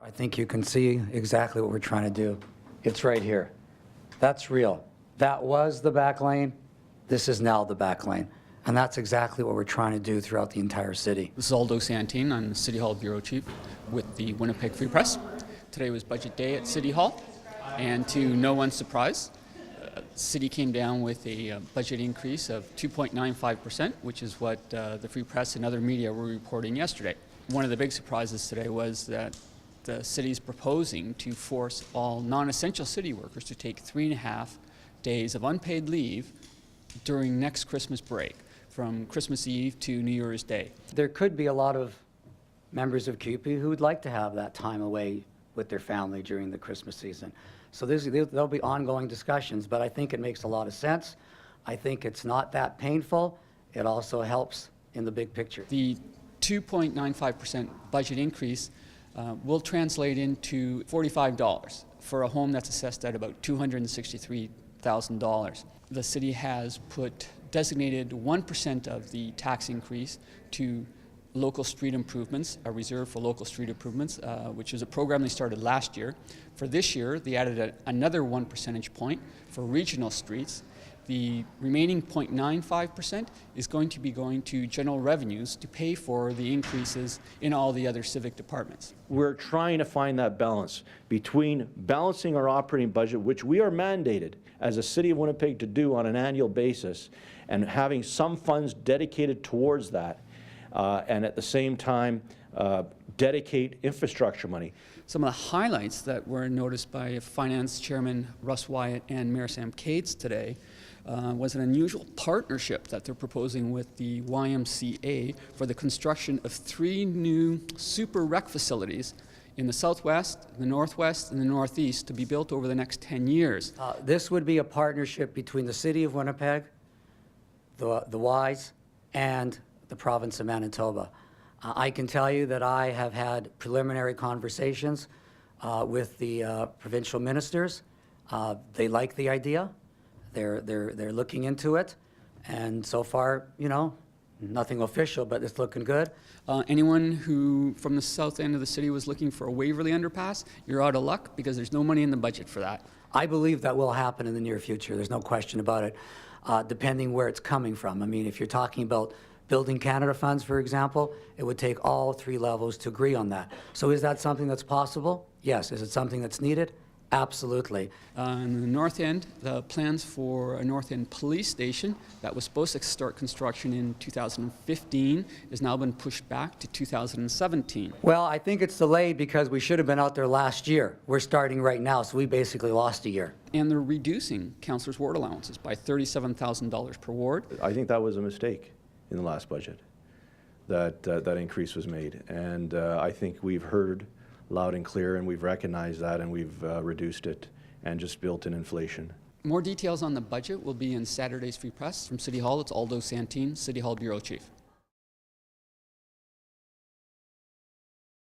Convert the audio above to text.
I think you can see exactly what we're trying to do. It's right here. That's real. That was the back lane. This is now the back lane. And that's exactly what we're trying to do throughout the entire city. This is Aldo Santin. I'm the City Hall Bureau Chief with the Winnipeg Free Press. Today was budget day at City Hall, and to no one's surprise, the City came down with a budget increase of 2.95%, which is what the Free Press and other media were reporting yesterday. One of the big surprises today was that the City is proposing to force all non-essential city workers to take 3.5 days of unpaid leave during next Christmas break, from Christmas Eve to New Year's Day. There could be a lot of members of CUPE who would like to have that time away with their family during the Christmas season. So there'll be ongoing discussions, but I think it makes a lot of sense. I think it's not that painful. It also helps in the big picture. The 2.95% budget increase will translate into $45 for a home that's assessed at about $263,000. The city has designated 1% of the tax increase to local street improvements, a reserve for local street improvements, which is a program they started last year. For this year, they added another 1 percentage point for regional streets. The remaining 0.95% is going to be going to general revenues to pay for the increases in all the other civic departments. We're trying to find that balance between balancing our operating budget, which we are mandated as a City of Winnipeg to do on an annual basis, and having some funds dedicated towards that, and at the same time dedicate infrastructure money. Some of the highlights that were noticed by Finance Chairman Russ Wyatt and Mayor Sam Cates today was an unusual partnership that they're proposing with the YMCA for the construction of 3 new super rec facilities in the southwest, the northwest, and the northeast to be built over the next 10 years. This would be a partnership between the City of Winnipeg, the Ys, and the province of Manitoba. I can tell you that I have had preliminary conversations with the provincial ministers. They like the idea. They're looking into it, and so far, you know, nothing official, but it's looking good. Anyone who from the south end of the city was looking for a Waverly underpass, you're out of luck because there's no money in the budget for that. I believe that will happen in the near future. There's no question about it, depending where it's coming from. I mean, if you're talking about Building Canada funds, for example, it would take all 3 levels to agree on that. So is that something that's possible? Yes. Is it something that's needed? Absolutely. On the north end, the plans for a north end police station that was supposed to start construction in 2015 has now been pushed back to 2017. Well, I think it's delayed because we should have been out there last year. We're starting right now, so we basically lost a year. And they're reducing councillors' ward allowances by $37,000 per ward. I think that was a mistake in the last budget, that increase was made. And I think we've heard loud and clear, and we've recognized that, and we've reduced it and just built in inflation. More details on the budget will be in Saturday's Free Press. From City Hall, it's Aldo Santin, City Hall Bureau Chief.